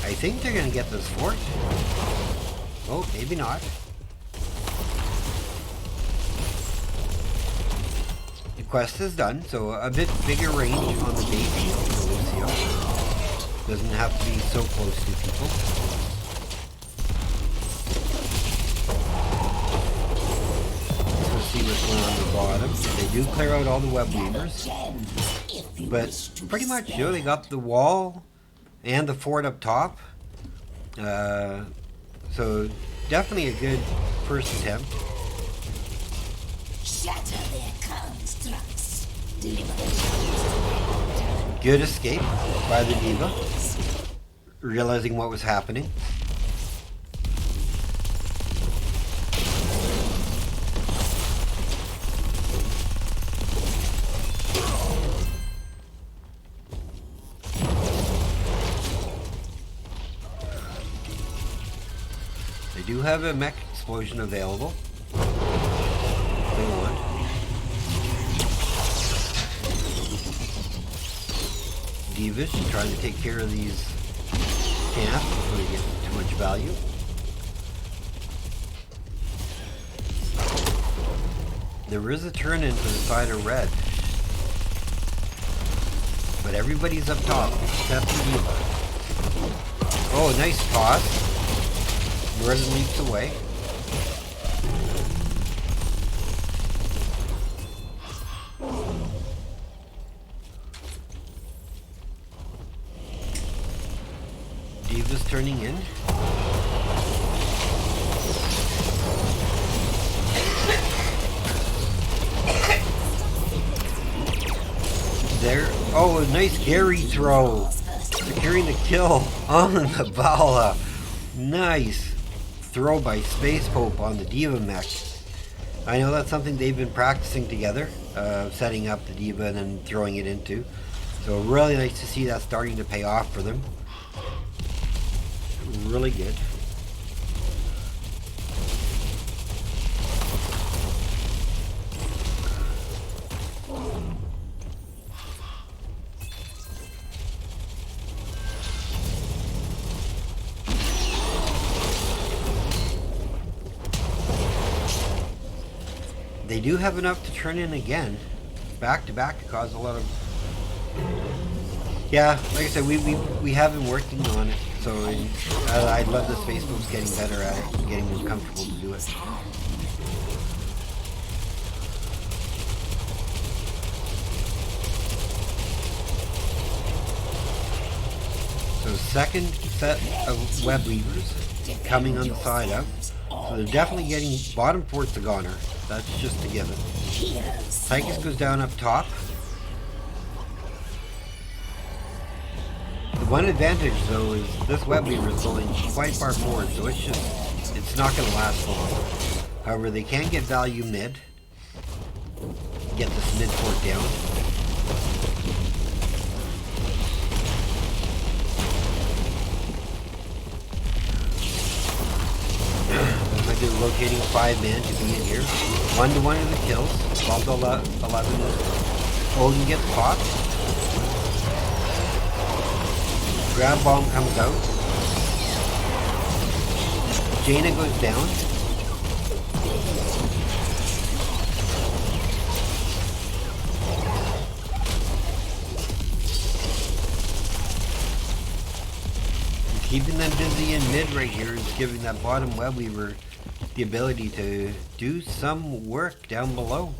I think they're gonna get this fort. Oh, maybe not. The quest is done, so a bit bigger range on the base shield for Lucio. Doesn't have to be so close to people. Let's see what's going on the bottom. They do clear out all the web weavers. But pretty much, you know, they got the wall and the fort up top. So definitely a good first attempt. Shatter their constructs. Good escape by the Diva, realizing what was happening. They do have a mech explosion available. If they want. Diva's trying to take care of these camps before they get too much value. There is a turn in for the side of red. But everybody's up top except the Diva. Oh, nice toss. Northern leaps away. Diva's turning in. there. Oh, a nice Gary throw. Securing the kill on the Vala. Nice throw by Space Pope on the Diva mech. I know that's something they've been practicing together, setting up the Diva and then throwing it into. So really nice to see that starting to pay off for them. Really good. They do have enough to turn in again, back to back, to cause a lot of. Yeah, like I said, we have been working on it, so I love the Space Pope's getting better at it, and getting more comfortable to do it. So second set of web weavers coming on the side up. So they're definitely getting bottom ports of Goner. That's just a given. Tychus goes down up top. The one advantage though is this web weaver is going quite far forward, so it's not going to last long. However, they can get value mid. Get this mid port down. Looks like they're rotating 5-man to be in here. 1-to-1 of the kills. 12 to 11. Odin gets popped. Grab bomb comes out. Jaina goes down. Keeping them busy in mid right here is giving that bottom web weaver the ability to do some work down below.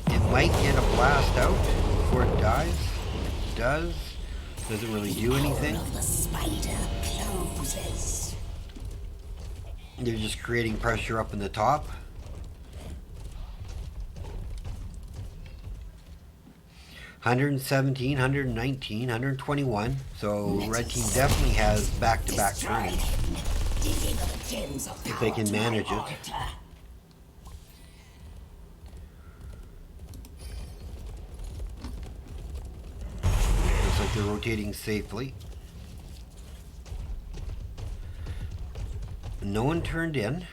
It might get a blast out before it dies. It does. Doesn't really do anything. They're just creating pressure up in the top. $117, $119, $121. So red team definitely has back-to-back turns if they can manage it. Looks like they're rotating safely. No one turned in.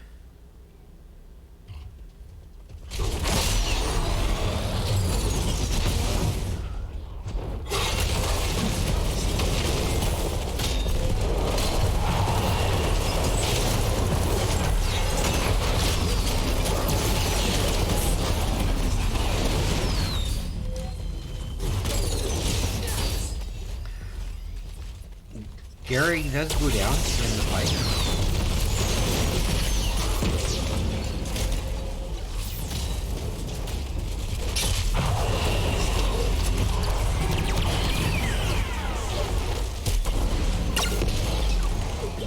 Gary does go down in the fight.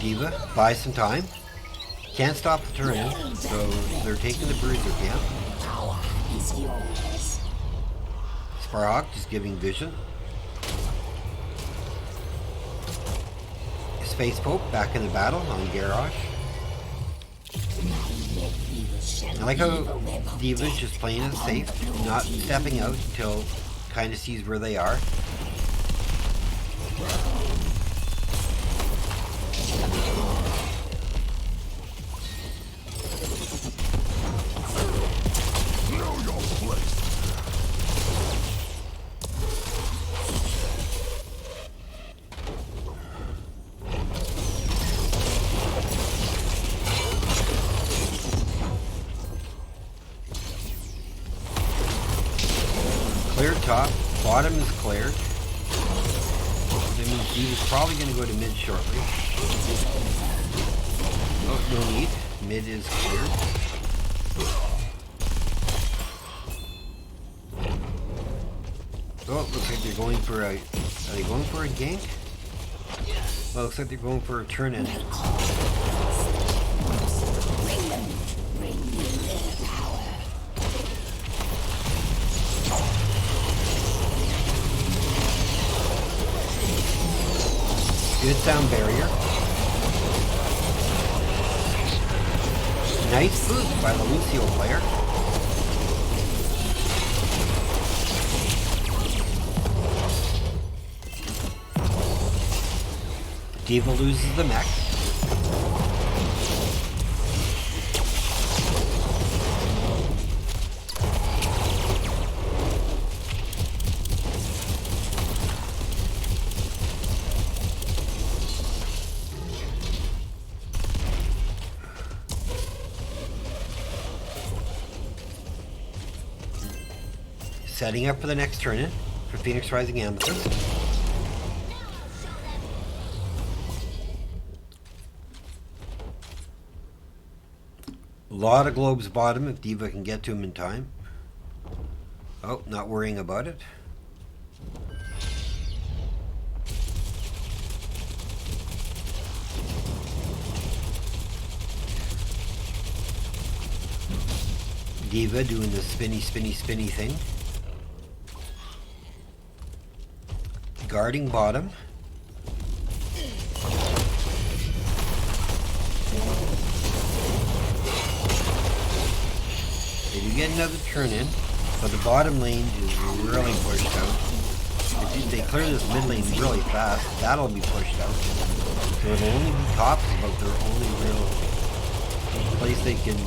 Diva buys some time. Can't stop the turn, so they're taking the bruiser camp. Sparhawk just giving vision. Space Pope back in the battle on Garrosh. I like how Diva's just playing it safe, not stepping out until kind of sees where they are. Cleared top, bottom is cleared. That means Diva's probably going to go to mid shortly. Oh, no need. Mid is cleared. Oh, it looks like they're going for a... Are they going for a gank? Well, it looks like they're going for a turn-in. Good sound barrier. Nice boost by the Lucio player. Diva loses the mech. Setting up for the next turn-in for Phoenix Rising Amethyst. A lot of globes bottom if Diva can get to him in time. Oh, not worrying about it. Diva doing the spinny, spinny, spinny thing. Guarding bottom. They do get another turn in, but the bottom lane is really pushed out. If they clear this mid lane really fast, that'll be pushed out. So it'll only be top is about their only real place they can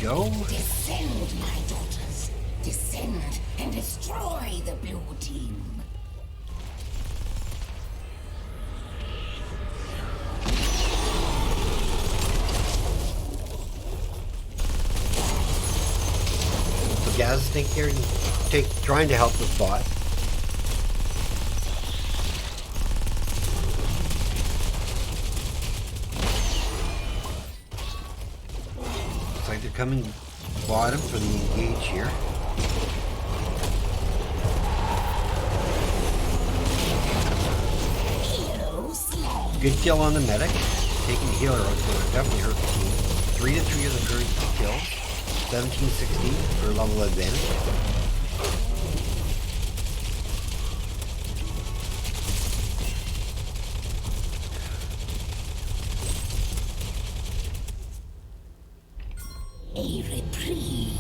go. Descend, my daughters. Descend and destroy the blue team. Gaz think they're trying to help the bot. Looks like they're coming bottom for the engage here. Good kill on the medic. Taking the healer out, so it definitely hurt the team. 3 to 3 of the current kills. 17-16 for level advantage. A reprieve.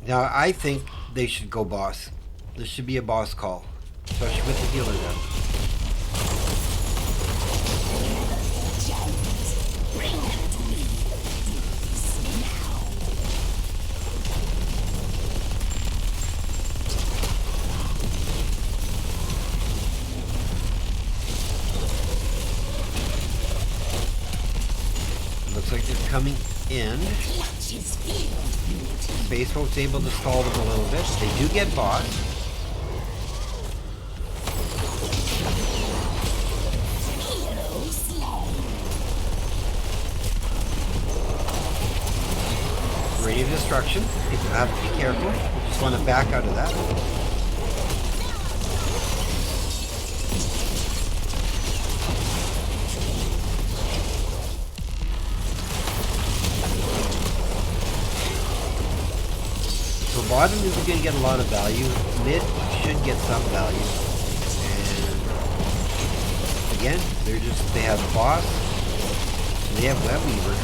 Now I think they should go boss. This should be a boss call, especially with the healer then. Looks like they're coming in. Space Boat's able to stall them a little bit. They do get boss. Radiant Destruction. People have to be careful. You just want to back out of that. So bottom isn't going to get a lot of value. Mid should get some value. And again, they have boss. And they have Web Weaver.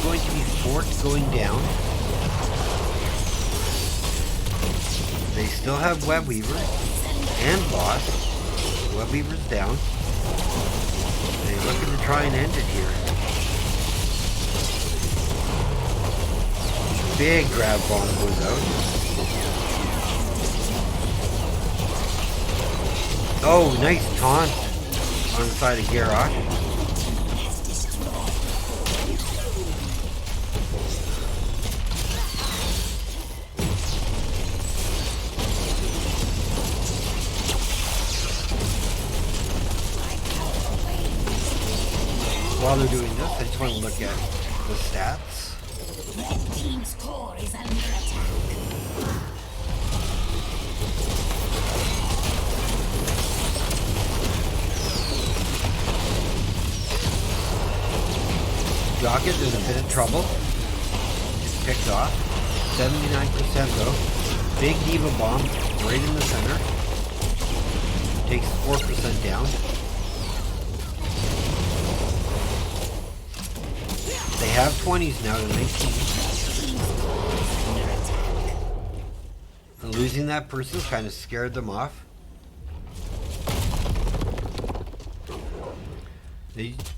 Going to be Fort going down. They still have Web Weaver and Boss. Web Weaver's down. They're looking to try and end it here. Big grab bomb goes out. Oh, nice taunt on the side of Garrosh. While they're doing this, I just want to look at the stats. Red team's core is under attack. Rocket is in a bit of trouble. Gets picked off. 79% though. Big Diva Bomb right in the center. Takes 4% down. They have 20s now to 19. Losing that person kind of scared them off.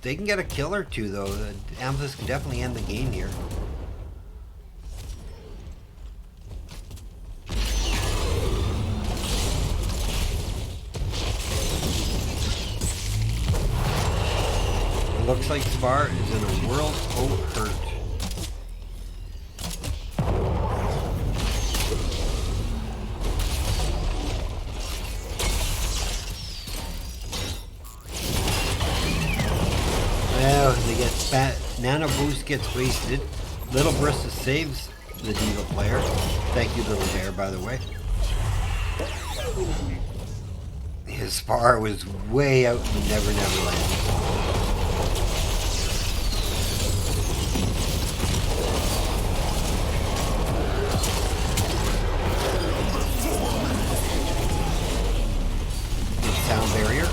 They can get a kill or two though. Amethyst can definitely end the game here. It looks like Spar is in a world of hurt. Well, they get spat. Nano Boost gets wasted. Little Brista saves the Diva player. Thank you, Little Bear, by the way. His Spar was way out in Never Never Land. Sound barrier.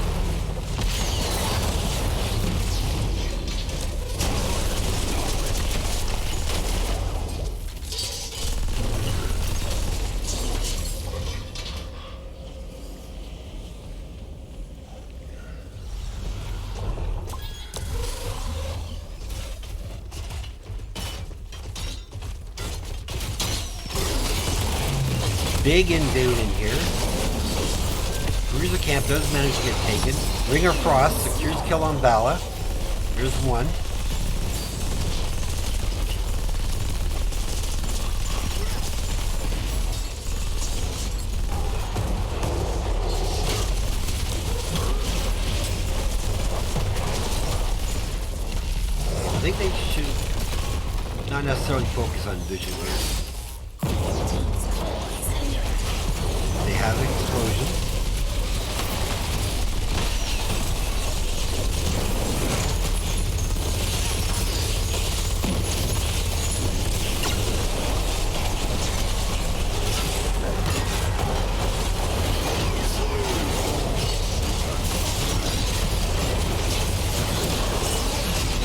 Big invade in here. Cruiser Camp does manage to get taken. Ringer Frost secures kill on Vala. There's one. I think they should not necessarily focus on vision here. They have an explosion.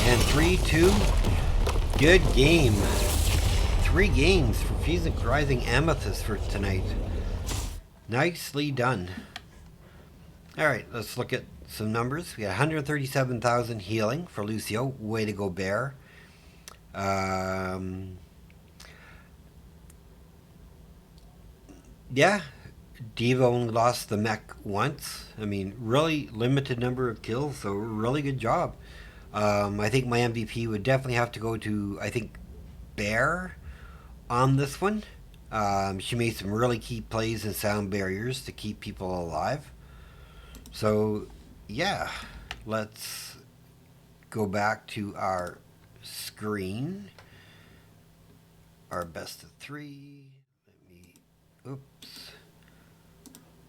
And 3-2. Good game. 3 games for Phoenix Rising Amethyst for tonight. Nicely done. Alright, let's look at some numbers. We got 137,000 healing for Lucio. Way to go, Bear. Yeah, Diva only lost the mech once. I mean, really limited number of kills, so really good job. I think my MVP would definitely have to go to, I think, Bear on this one. She made some really key plays and sound barriers to keep people alive. So, yeah, let's go back to our screen. Our best of 3.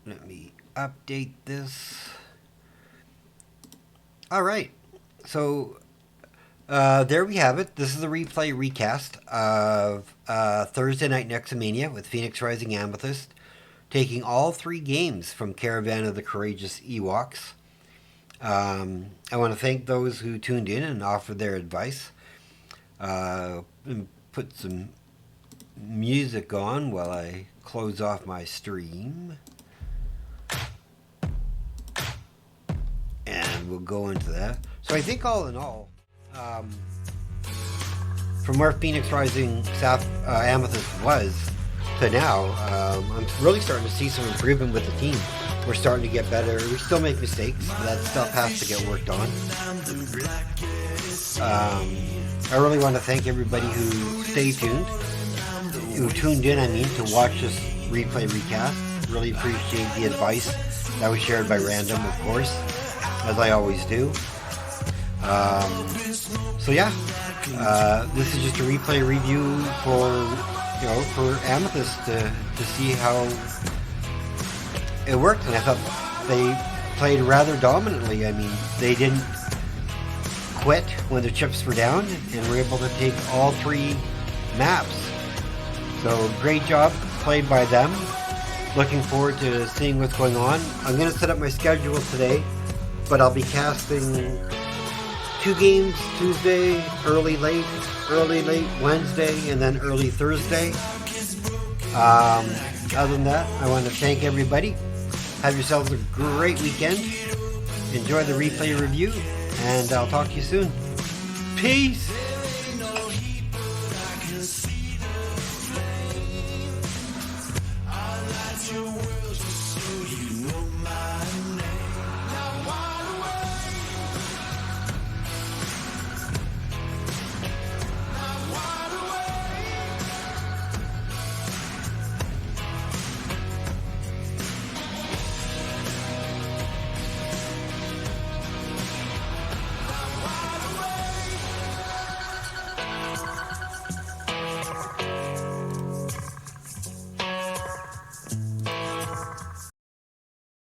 Let me update this. All right. So there we have it. This is a replay recast of Thursday Night Nexomania with Phoenix Rising Amethyst, taking all 3 games from Caravan of the Courageous Ewoks. I want to thank those who tuned in and offered their advice. And put some music on while I close off my stream. And we'll go into that. So I think all in all, from where Phoenix Rising Amethyst was to now, I'm really starting to see some improvement with the team. We're starting to get better. We still make mistakes. That stuff has to get worked on. I really want to thank everybody who stayed tuned, who tuned in, to watch this replay recast. Really appreciate the advice that was shared by Random, of course, as I always do. So yeah, this is just a replay review for Amethyst to see how it worked, and I thought they played rather dominantly. I mean, they didn't quit when the chips were down, and we're able to take all 3 maps. So great job played by them. Looking forward to seeing what's going on. I'm going to set up my schedule today, but I'll be casting 2 games Tuesday, early late Wednesday, and then early Thursday. Other than that, I want to thank everybody. Have yourselves a great weekend. Enjoy the replay review, and I'll talk to you soon. Peace!